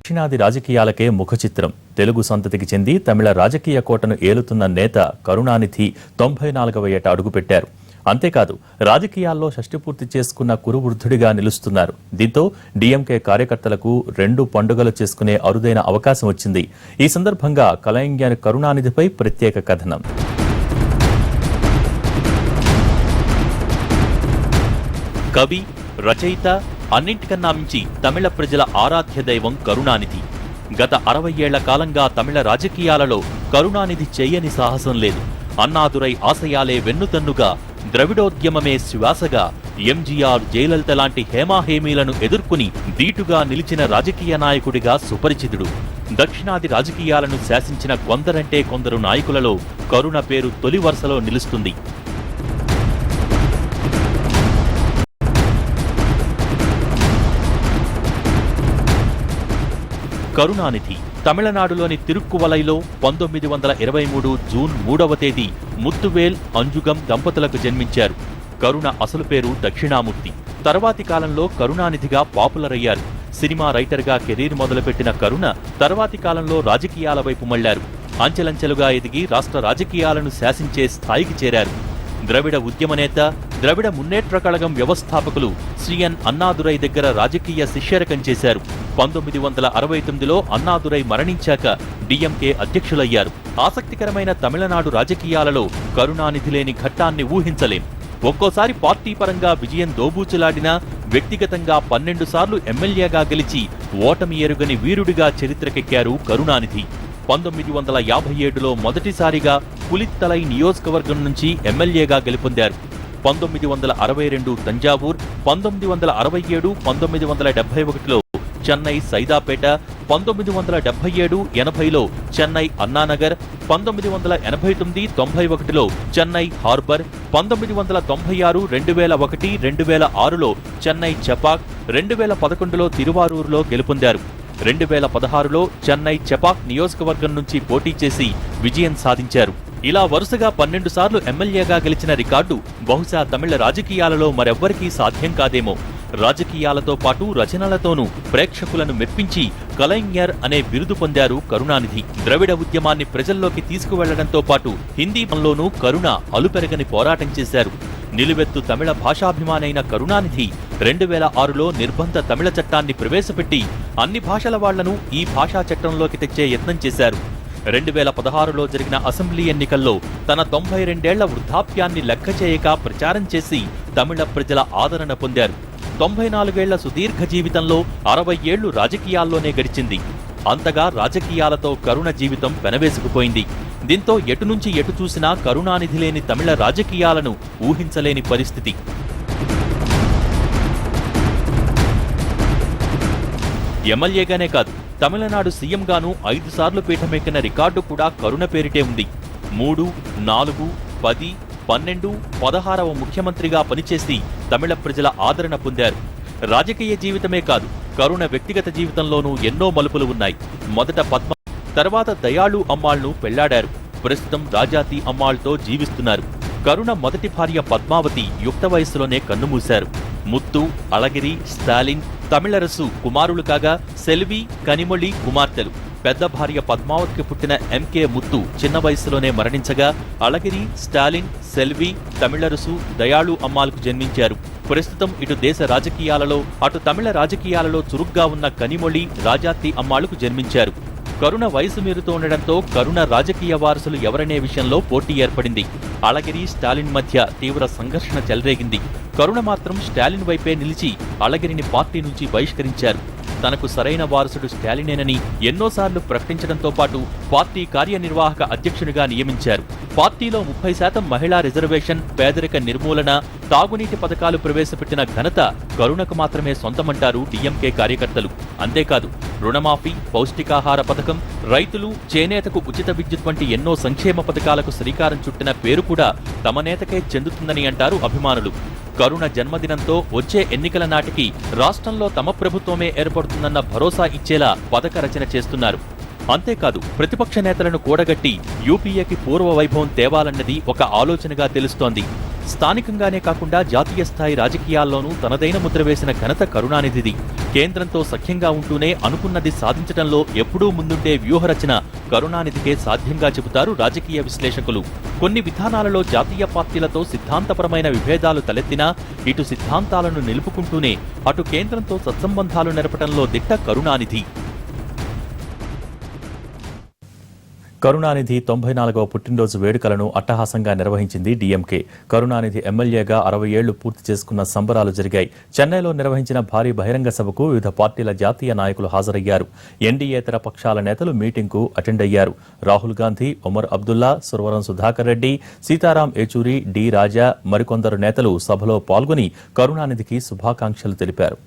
దక్షిణాది రాజకీయాలకే ముఖచిత్రం. తెలుగు సంతతికి చెంది తమిళ రాజకీయ కోటను ఏలుతున్న నేత కరుణానిధి 94వ ఏట అడుగుపెట్టారు. అంతేకాదు రాజకీయాల్లో షష్టి పూర్తి చేసుకున్న కురువృద్ధుడిగా నిలుస్తున్నారు. దీంతో డీఎంకే కార్యకర్తలకు 2 పండుగలు చేసుకునే అరుదైన అవకాశం వచ్చింది. ఈ సందర్భంగా కలైంగ్యర్ కరుణానిధిపై ప్రత్యేక కథనం. కవి, రచయిత, అన్నింటికన్నా మించి తమిళ ప్రజల ఆరాధ్య దైవం కరుణానిధి. గత 60 ఏళ్ల కాలంగా తమిళ రాజకీయాలలో కరుణానిధి చేయని సాహసం లేదు. అన్నాదురై ఆశయాలే వెన్నుతన్నుగా, ద్రవిడోద్యమమే శ్వాసగా, ఎంజీఆర్, జయలలిత లాంటి హేమాహేమీలను ఎదుర్కొని ధీటుగా నిలిచిన రాజకీయ నాయకుడిగా సుపరిచితుడు. దక్షిణాది రాజకీయాలను శాసించిన కొందరంటే కొందరు నాయకులలో కరుణ పేరు తొలి వరుసలో నిలుస్తుంది. కరుణానిధి తమిళనాడులోని తిరుక్కువలైలో 1923 జూన్ 3వ తేదీ ముత్తువేల్, అంజుగం దంపతులకు జన్మించారు. కరుణ అసలు పేరు దక్షిణామూర్తి. తర్వాతి కాలంలో కరుణానిధిగా పాపులర్ అయ్యారు. సినిమా రైటర్గా కెరీర్ మొదలుపెట్టిన కరుణ తర్వాతి కాలంలో రాజకీయాల వైపు మళ్లారు. అంచెలంచెలుగా ఎదిగి రాష్ట్ర రాజకీయాలను శాసించే స్థాయికి చేరారు. ద్రవిడ ఉద్యమనేత, ద్రవిడ మున్నేట్ర కళగం వ్యవస్థాపకులు శ్రీఎన్ అన్నాదురై దగ్గర రాజకీయ శిష్యరకం చేశారు. 1969లో అన్నాదురై మరణించాక డీఎంకే అధ్యక్షులయ్యారు. ఆసక్తికరమైన తమిళనాడు రాజకీయాలలో కరుణానిధి లేని ఘట్టాన్ని ఊహించలేం. ఒక్కోసారి పార్టీ పరంగా విజయం దోబూచులాడినా వ్యక్తిగతంగా 12 సార్లు ఎమ్మెల్యేగా గెలిచి ఓటమి ఎరుగని వీరుడిగా చరిత్రకెక్కారు కరుణానిధి. 1957లో మొదటిసారిగా పులిత్తలై నియోజకవర్గం నుంచి ఎమ్మెల్యేగా గెలుపొందారు. 1962 తంజావూర్, 1967, 1971లో చెన్నై సైదాపేట, 1977, 80లో చెన్నై అన్నానగర్, 1989, 91లో చెన్నై హార్బర్, 1996, 2001, 2006లో చెన్నై చెపాక్, 2011లో తిరువారూరులో గెలుపొందారు. 2016లో చెన్నై చెపాక్ నియోజకవర్గం నుంచి పోటీ చేసి విజయం సాధించారు. ఇలా వరుసగా 12 సార్లు ఎమ్మెల్యేగా గెలిచిన రికార్డు బహుశా తమిళ రాజకీయాలలో మరెవ్వరికీ సాధ్యం కాదేమో. రాజకీయాలతో పాటు రచనలతోనూ ప్రేక్షకులను మెప్పించి కలైంగ్యర్ అనే బిరుదు పొందారు కరుణానిధి. ద్రవిడ ఉద్యమాన్ని ప్రజల్లోకి తీసుకువెళ్లడంతో పాటు హిందీలోనూ కరుణ అలుపెరగని పోరాటం చేశారు. నిలువెత్తు తమిళ భాషాభిమానైన కరుణానిధి 2006లో నిర్బంధ తమిళ చట్టాన్ని ప్రవేశపెట్టి అన్ని భాషల వాళ్లను ఈ భాషా చట్టంలోకి తెచ్చే యత్నం చేశారు. 2016లో జరిగిన అసెంబ్లీ ఎన్నికల్లో తన 92 ఏళ్ల వృద్ధాప్యాన్ని లెక్క చేయక ప్రచారం చేసి తమిళ ప్రజల ఆదరణ పొందారు. 94 ఏళ్ల సుదీర్ఘ జీవితంలో 60 ఏళ్లు రాజకీయాల్లోనే గడిచింది. అంతగా రాజకీయాలతో కరుణ జీవితం పెనవేసుకుపోయింది. దీంతో ఎటు నుంచి ఎటు చూసినా కరుణానిధి లేని తమిళ రాజకీయాలను ఊహించలేని పరిస్థితి. ఎమ్మెల్యేగానే కాదు, తమిళనాడు సీఎంగానూ 5 సార్లు పీఠమెక్కిన రికార్డు కూడా కరుణ పేరిటే ఉంది. 3, 4, 10, 12, 16వ ముఖ్యమంత్రిగా పనిచేసి తమిళ ప్రజల ఆదరణ పొందారు. రాజకీయ జీవితమే కాదు, కరుణ వ్యక్తిగత జీవితంలోనూ ఎన్నో మలుపులు ఉన్నాయి. మొదట పద్మ, తర్వాత దయాళు అమ్మాళ్ను పెళ్లాడారు. ప్రస్తుతం రాజాతి అమ్మాళ్తో జీవిస్తున్నారు. కరుణ మొదటి భార్య పద్మావతి యుక్త వయస్సులోనే కన్నుమూశారు. ముత్తు, అళగిరి, స్టాలిన్ తమిళరసు కుమారులు కాగా సెల్వి, కనిమొళి కుమార్తెలు. పెద్ద భార్య పద్మావతికి పుట్టిన ఎంకే ముత్తు చిన్న వయస్సులోనే మరణించగా అళగిరి, స్టాలిన్, సెల్వి, తమిళరసు, దయాళు అమ్మాలకు జన్మించారు. ప్రస్తుతం ఇటు దేశ రాజకీయాలలో అటు తమిళ రాజకీయాలలో చురుగ్గా ఉన్న కనిమొళి, రాజాతి అమ్మాళ్లకు జన్మించారు. కరుణ వయసు మీరుతూ ఉండడంతో కరుణ రాజకీయ వారసులు ఎవరనే విషయంలో పోటీ ఏర్పడింది. అళగిరి, స్టాలిన్ మధ్య తీవ్ర సంఘర్షణ చెలరేగింది. కరుణ మాత్రం స్టాలిన్ వైపే నిలిచి అళగిరిని పార్టీ నుంచి బహిష్కరించారు. తనకు సరైన వారసుడు స్టాలినేనని ఎన్నోసార్లు ప్రకటించడంతో పాటు పార్టీ కార్యనిర్వాహక అధ్యక్షునిగా నియమించారు. పార్టీలో 30% మహిళా రిజర్వేషన్, పేదరిక నిర్మూలన, తాగునీటి పథకాలు ప్రవేశపెట్టిన ఘనత కరుణకు మాత్రమే సొంతమంటారు డీఎంకే కార్యకర్తలు. అంతేకాదు రుణమాఫీ, పౌష్టికాహార పథకం, రైతులు, చేనేతకు ఉచిత విద్యుత్ వంటి ఎన్నో సంక్షేమ పథకాలకు శ్రీకారం చుట్టిన పేరు కూడా తమ నేతకే చెందుతుందని అంటారు అభిమానులు. కరుణ జన్మదినంతో వచ్చే ఎన్నికల నాటికి రాష్ట్రంలో తమ ప్రభుత్వమే ఏర్పడుతుందన్న భరోసా ఇచ్చేలా పథక రచన చేస్తున్నారు. అంతేకాదు ప్రతిపక్ష నేతలను కూడగట్టి యూపీఏకి పూర్వ వైభవం తేవాలన్నది ఒక ఆలోచనగా తెలుస్తోంది. స్థానికంగానే కాకుండా జాతీయ స్థాయి రాజకీయాల్లోనూ తనదైన ముద్ర వేసిన ఘనత కరుణానిధిది. కేంద్రంతో సఖ్యంగా ఉంటూనే అనుకున్నది సాధించడంలో ఎప్పుడూ ముందుండే వ్యూహరచన కరుణానిధికే సాధ్యంగా చెబుతారు రాజకీయ విశ్లేషకులు. కొన్ని విధానాలలో జాతీయ పార్టీలతో సిద్ధాంతపరమైన విభేదాలు తలెత్తినా ఇటు సిద్ధాంతాలను నిలుపుకుంటూనే అటు కేంద్రంతో సత్సంబంధాలు నెరపడంలో దిట్ట కరుణానిధి. కరుణానిధి 94వ పుట్టినరోజు వేడుకలను అట్టహాసంగా నిర్వహించింది డీఎంకే. కరుణానిధి ఎమ్మెల్యేగా 60 ఏళ్లు పూర్తి చేసుకున్న సంబరాలు జరిగాయి. చెన్నైలో నిర్వహించిన భారీ బహిరంగ సభకు వివిధ పార్టీల జాతీయ నాయకులు హాజరయ్యారు. ఎన్డీయేతర పక్షాల నేతలు మీటింగ్కు అటెండ్ అయ్యారు. రాహుల్ గాంధీ, ఒమర్ అబ్దుల్లా, సురవరం సుధాకర్ రెడ్డి, సీతారాం ఏచూరి, డి రాజా మరికొందరు నేతలు సభలో పాల్గొని కరుణానిధికి శుభాకాంక్షలు తెలిపారు.